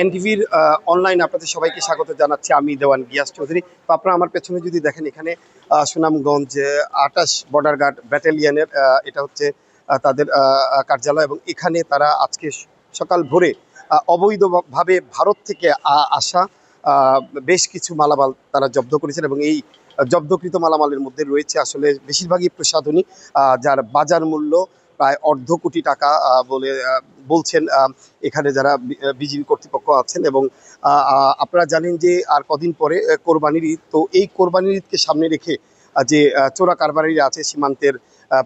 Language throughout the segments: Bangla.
এনটিভির অনলাইন আপনাদের সবাইকে স্বাগত জানাচ্ছি। আমি দেওয়ান গিয়াস চৌধুরী। তো আপনারা আমার পেছনে যদি দেখেন, এখানে সুনামগঞ্জ ২৮ বর্ডার গার্ড ব্যাটালিয়নের এটা হচ্ছে তাদের কার্যালয়, এবং এখানে তারা আজকে সকাল ভোরে অবৈধভাবে ভারত থেকে আসা বেশ কিছু মালামাল তারা জব্দ করেছেন, এবং এই জব্দকৃত মালামালের মধ্যে রয়েছে আসলে বেশিরভাগই প্রসাধনী, যার বাজার মূল্য প্রায় অর্ধ কোটি টাকা বলে বলছেন এখানে যারা বিজিবি কর্তৃপক্ষ আছেন। এবং আপনারা জানেন যে আর কদিন পরে কোরবানির ঈদ। তো এই কোরবানির ঈদকে সামনে রেখে যে চোরা কারবারিরা আছে সীমান্তের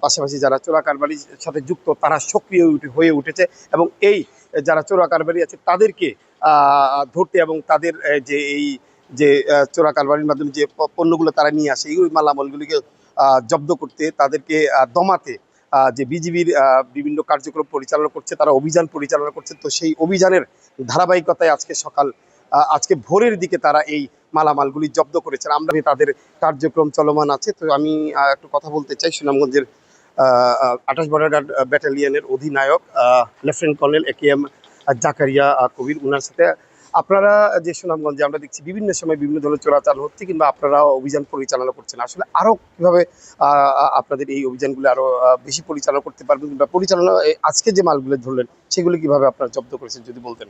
পাশাপাশি, যারা চোরা কারবারির সাথে যুক্ত তারা সক্রিয় হয়ে উঠেছে, এবং এই যারা চোরা কারবারি আছে তাদেরকে ধরতে এবং তাদের যে চোরা কারবারির মাধ্যমে যে পণ্যগুলো তারা নিয়ে আসে, এই মালামালগুলিকে জব্দ করতে, তাদেরকে দমাতে যে বিজিবির বিভিন্ন কার্যক্রম পরিচালনা করছে, তারা অভিযান পরিচালনা করছে। তো সেই অভিযানের ধারাবাহিকতায় আজকে ভোরের দিকে তারা এই মালামালগুলি জব্দ করেছেন। আমরা তাদের কার্যক্রম চলমান আছে। তো আমি একটু কথা বলতে চাই সুনামগঞ্জের ২৮ বর্ডার গার্ড ব্যাটালিয়নের অধিনায়ক লেফটেন্যান্ট কর্নেল AKM জাকারিয়া কবির, ওনার সাথে। আপনারা যে সুনামগঞ্জে আমরা দেখছি বিভিন্ন সময় বিভিন্ন ধরনের চোরাচাল হচ্ছে, কিংবা আপনারা অভিযান পরিচালনা করছেন, আসলে আরও কীভাবে আপনাদের এই অভিযানগুলো আরও বেশি পরিচালনা করতে পারবেন, কিংবা পরিচালনা আজকে যে মালগুলো ধরলেন সেগুলো কীভাবে আপনারা জব্দ করেছেন যদি বলতেন।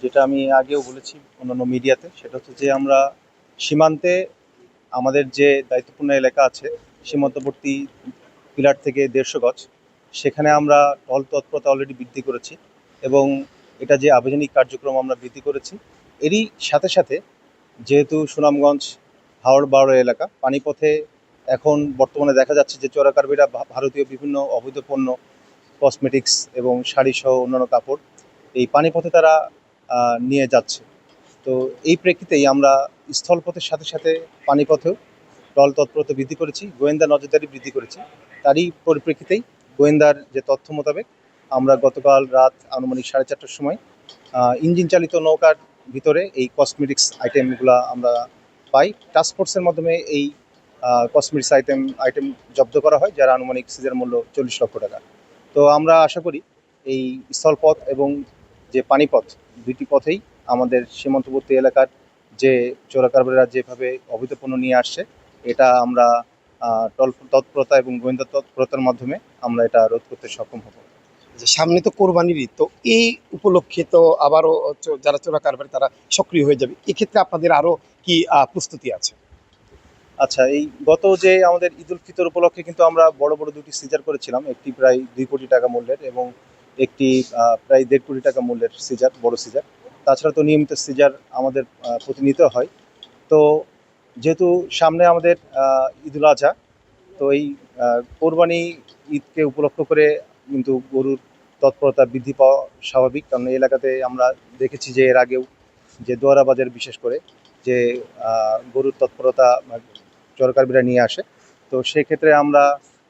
যেটা আমি আগেও বলেছি অন্যান্য মিডিয়াতে, সেটা হচ্ছে যে আমরা সীমান্তে আমাদের যে দায়িত্বপূর্ণ এলাকা আছে সীমান্তবর্তী পিলার থেকে ১৫০ গজ, সেখানে আমরা টহল তৎপরতা অলরেডি বৃদ্ধি করেছি, এবং এটা যে আবেদনিক কার্যক্রম আমরা বৃদ্ধি করেছি। এরই সাথে সাথে যেহেতু সুনামগঞ্জ হাওড় বাওড় এলাকা, পানিপথে এখন বর্তমানে দেখা যাচ্ছে যে চোরাকারবারিরা ভারতীয় বিভিন্ন অবৈধ পণ্য, কসমেটিক্স এবং শাড়িসহ অন্যান্য কাপড় এই পানিপথে তারা নিয়ে যাচ্ছে। তো এই প্রেক্ষিতেই আমরা স্থলপথের সাথে সাথে পানিপথেও টহল তৎপরতা বৃদ্ধি করেছি, গোয়েন্দা নজরদারি বৃদ্ধি করেছি। তারই পরিপ্রেক্ষিতেই গোয়েন্দার যে তথ্য মোতাবেক আমরা গতকাল রাত আনুমানিক 4:30টার সময় ইঞ্জিন চালিত নৌকার ভিতরে এই কসমেটিক্স আইটেমগুলো আমরা পাই। টাস্কফোর্সের মাধ্যমে এই কসমেটিক্স আইটেম জব্দ করা হয়, যার আনুমানিক সিজার মূল্য 40 লক্ষ টাকা। তো আমরা আশা করি এই স্থলপথ এবং যে পানিপথ, দুইটি পথেই আমাদের সীমান্তবর্তী এলাকার যে চোরাকারবারিরা যেভাবে অবৈধ পণ্য নিয়ে আসছে, এটা আমরা তৎপরতা এবং গোয়েন্দা তৎপরতার মাধ্যমে আমরা এটা রোধ করতে সক্ষম হব। সামনে তো কোরবানির ঈদ, তো এই উপলক্ষে তো আবারও যারা চোরা কারবারি তারা সক্রিয় হয়ে যাবে, এক্ষেত্রে আপনাদের আরও কি প্রস্তুতি আছে? আচ্ছা, এই গত যে আমাদের ঈদ উল ফিতর উপলক্ষে কিন্তু আমরা বড় বড় দুটি সিজার করেছিলাম, একটি প্রায় 2 কোটি টাকা মূল্যের এবং একটি প্রায় 1.5 কোটি টাকা মূল্যের সিজার, বড় সিজার। তাছাড়া তো নিয়মিত সিজার আমাদের প্রতিনিয়ত হয়। তো যেহেতু সামনে আমাদের ঈদুল আজহা, তো এই কোরবানি ঈদকে উপলক্ষ করে কিন্তু গরুর তৎপরতা বৃদ্ধি পাওয়া স্বাভাবিক, কারণ এই এলাকাতে আমরা দেখেছি যে এর আগেও যে দোয়ারা বাজার বিশেষ করে যে গরুর তৎপরতা চোরাকারবারিরা নিয়ে আসে। তো সেক্ষেত্রে আমরা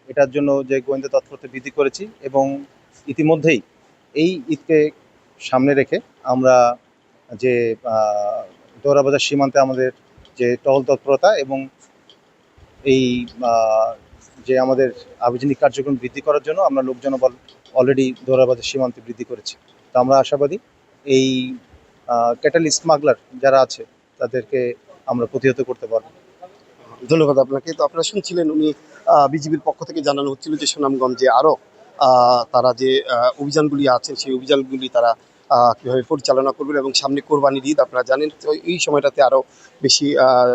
এটার জন্য যে গোয়েন্দা তৎপরতা বৃদ্ধি করেছি, এবং ইতিমধ্যেই এই ঈদকে সামনে রেখে আমরা যে দোয়ারা বাজার সীমান্তে আমাদের যে টহল তৎপরতা এবং এই যে আমাদের আবেদনিক কার্যক্রম বৃদ্ধি করার জন্য আমরা লোক জনবল অলরেডি দোয়ারা বাজার সীমান্তে বৃদ্ধি করেছি। তো আমরা আশাবাদী এই ক্যাটেল স্মাগলার যারা আছে তাদেরকে আমরা প্রতিহত করতে পারব। ধন্যবাদ আপনাকে। তো আপনারা শুনছিলেন, উনি বিজিবির পক্ষ থেকে জানানো হচ্ছিল যে সুনামগঞ্জে আরও তারা যে অভিযানগুলি আছেন সেই অভিযানগুলি তারা কীভাবে পরিচালনা করবেন, এবং সামনে কোরবানির ঈদ আপনারা জানেন। তো এই সময়টাতে আরও বেশি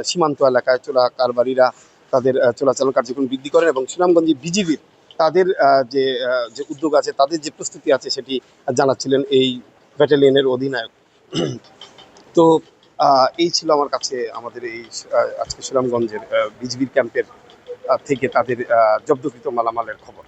সীমান্ত এলাকায় চোরা কারবারিরা তাদের চোরাচালান কার্যক্রম বৃদ্ধি করেন, এবং সুনামগঞ্জে বিজিবির তাদের যে উদ্যোগ আছে, তাদের যে প্রস্তুতি আছে সেটি জানাচ্ছিলেন এই ব্যাটালিয়নের অধিনায়ক। তো এই ছিল আমার কাছে আমাদের এই আজকে সুনামগঞ্জের বিজিবির ক্যাম্পের থেকে তাদের জব্দকৃত মালামালের খবর।